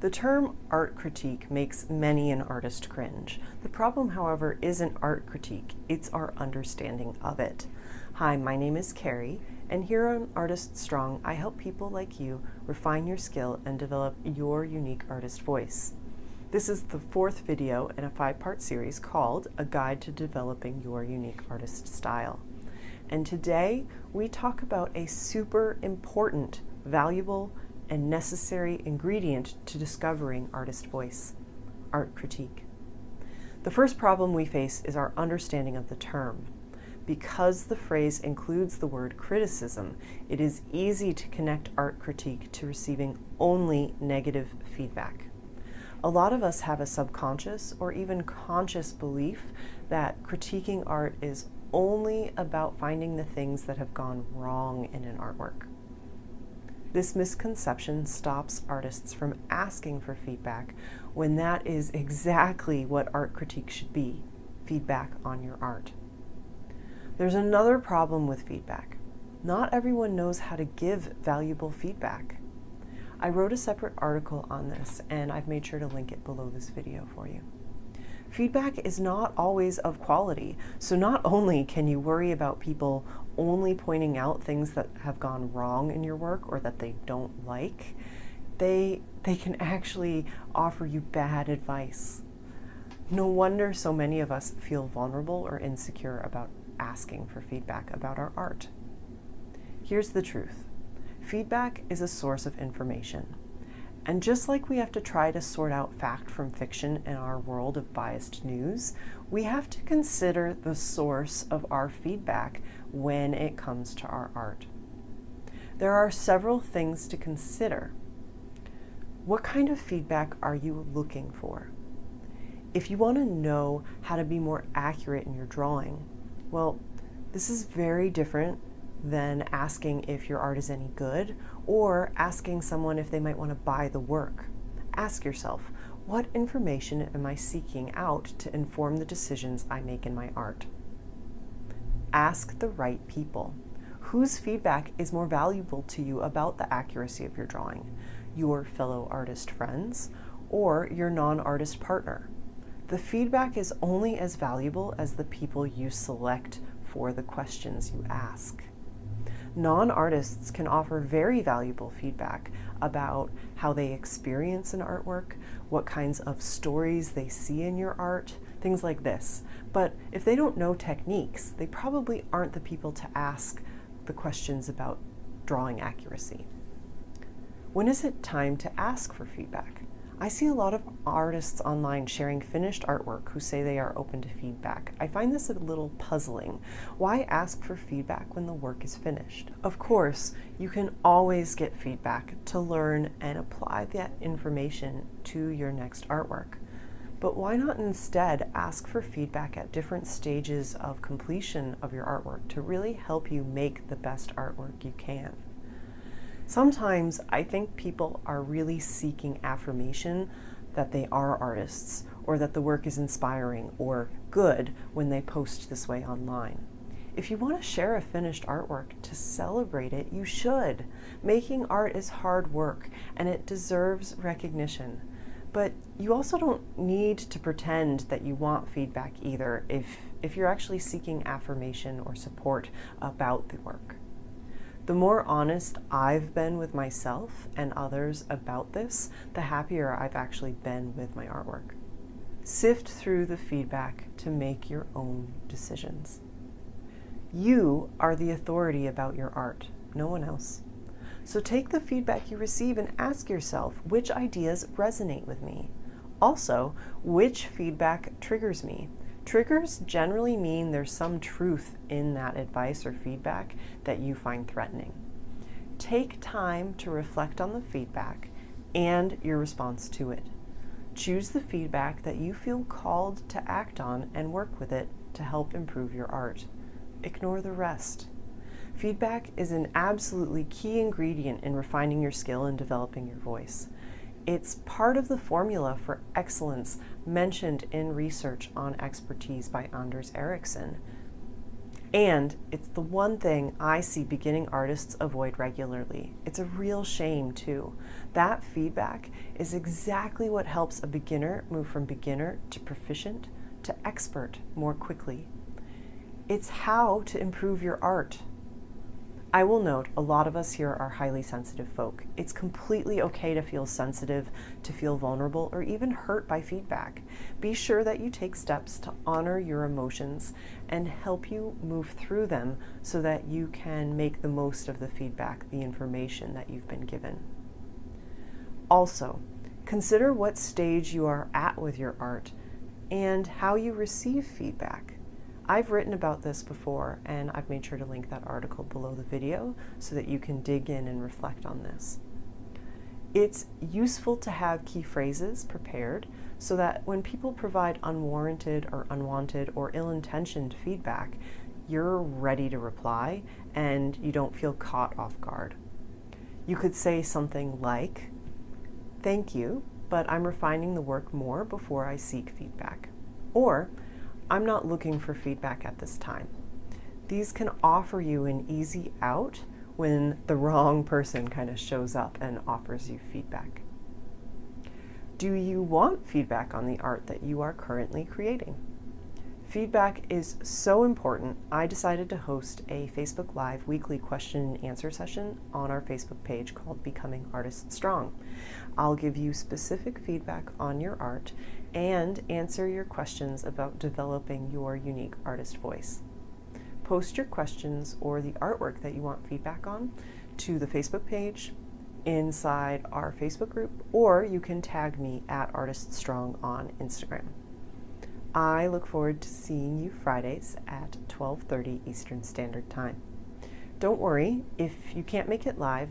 The term art critique makes many an artist cringe. The problem, however, isn't art critique, it's our understanding of it. Hi, my name is Carrie, and here on Artist Strong, I help people like you refine your skill and develop your unique artist voice. This is the fourth video in a 5-part series called A Guide to Developing Your Unique Artist Style. And today, we talk about a super important, valuable, and necessary ingredient to discovering artist voice: art critique. The first problem we face is our understanding of the term. Because the phrase includes the word criticism, it is easy to connect art critique to receiving only negative feedback. A lot of us have a subconscious or even conscious belief that critiquing art is only about finding the things that have gone wrong in an artwork. This misconception stops artists from asking for feedback when that is exactly what art critique should be: feedback on your art. There's another problem with feedback. Not everyone knows how to give valuable feedback. I wrote a separate article on this, and I've made sure to link it below this video for you. Feedback is not always of quality, so not only can you worry about people only pointing out things that have gone wrong in your work or that they don't like, they can actually offer you bad advice. No wonder so many of us feel vulnerable or insecure about asking for feedback about our art. Here's the truth. Feedback is a source of information. And just like we have to try to sort out fact from fiction in our world of biased news, we have to consider the source of our feedback when it comes to our art. There are several things to consider. What kind of feedback are you looking for? If you want to know how to be more accurate in your drawing, well, this is very different than asking if your art is any good or asking someone if they might want to buy the work. Ask yourself, what information am I seeking out to inform the decisions I make in my art? Ask the right people. Whose feedback is more valuable to you about the accuracy of your drawing? Your fellow artist friends or your non-artist partner? The feedback is only as valuable as the people you select for the questions you ask. Non-artists can offer very valuable feedback about how they experience an artwork, what kinds of stories they see in your art, things like this. But if they don't know techniques, they probably aren't the people to ask the questions about drawing accuracy. When is it time to ask for feedback? I see a lot of artists online sharing finished artwork who say they are open to feedback. I find this a little puzzling. Why ask for feedback when the work is finished? Of course, you can always get feedback to learn and apply that information to your next artwork. But why not instead ask for feedback at different stages of completion of your artwork to really help you make the best artwork you can? Sometimes I think people are really seeking affirmation that they are artists or that the work is inspiring or good when they post this way online. If you want to share a finished artwork to celebrate it, you should. Making art is hard work and it deserves recognition. But you also don't need to pretend that you want feedback either if you're actually seeking affirmation or support about the work. The more honest I've been with myself and others about this, the happier I've actually been with my artwork. Sift through the feedback to make your own decisions. You are the authority about your art, no one else. So take the feedback you receive and ask yourself, which ideas resonate with me? Also, which feedback triggers me? Triggers generally mean there's some truth in that advice or feedback that you find threatening. Take time to reflect on the feedback and your response to it. Choose the feedback that you feel called to act on and work with it to help improve your art. Ignore the rest. Feedback is an absolutely key ingredient in refining your skill and developing your voice. It's part of the formula for excellence mentioned in research on expertise by Anders Ericsson. And it's the one thing I see beginning artists avoid regularly. It's a real shame too. That feedback is exactly what helps a beginner move from beginner to proficient to expert more quickly. It's how to improve your art. I will note a lot of us here are highly sensitive folk. It's completely okay to feel sensitive, to feel vulnerable, or even hurt by feedback. Be sure that you take steps to honor your emotions and help you move through them so that you can make the most of the feedback, the information that you've been given. Also, consider what stage you are at with your art and how you receive feedback. I've written about this before, and I've made sure to link that article below the video so that you can dig in and reflect on this. It's useful to have key phrases prepared so that when people provide unwarranted or unwanted or ill-intentioned feedback, you're ready to reply and you don't feel caught off guard. You could say something like, "Thank you, but I'm refining the work more before I seek feedback." Or, "I'm not looking for feedback at this time." These can offer you an easy out when the wrong person kind of shows up and offers you feedback. Do you want feedback on the art that you are currently creating? Feedback is so important, I decided to host a Facebook Live weekly question and answer session on our Facebook page called Becoming Artist Strong. I'll give you specific feedback on your art and answer your questions about developing your unique artist voice. Post your questions or the artwork that you want feedback on to the Facebook page inside our Facebook group, or you can tag me at Artist Strong on Instagram. I look forward to seeing you Fridays at 12:30 Eastern Standard Time. Don't worry, if you can't make it live,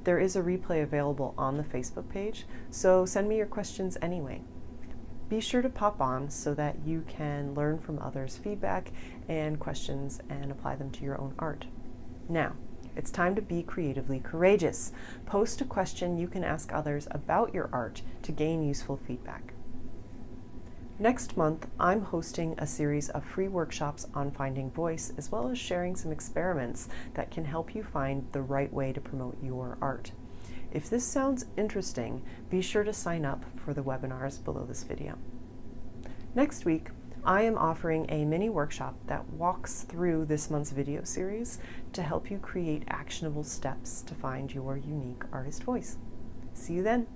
there is a replay available on the Facebook page, so send me your questions anyway. Be sure to pop on so that you can learn from others' feedback and questions and apply them to your own art. Now, it's time to be creatively courageous. Post a question you can ask others about your art to gain useful feedback. Next month, I'm hosting a series of free workshops on finding voice, as well as sharing some experiments that can help you find the right way to promote your art. If this sounds interesting, be sure to sign up for the webinars below this video. Next week, I am offering a mini workshop that walks through this month's video series to help you create actionable steps to find your unique artist voice. See you then.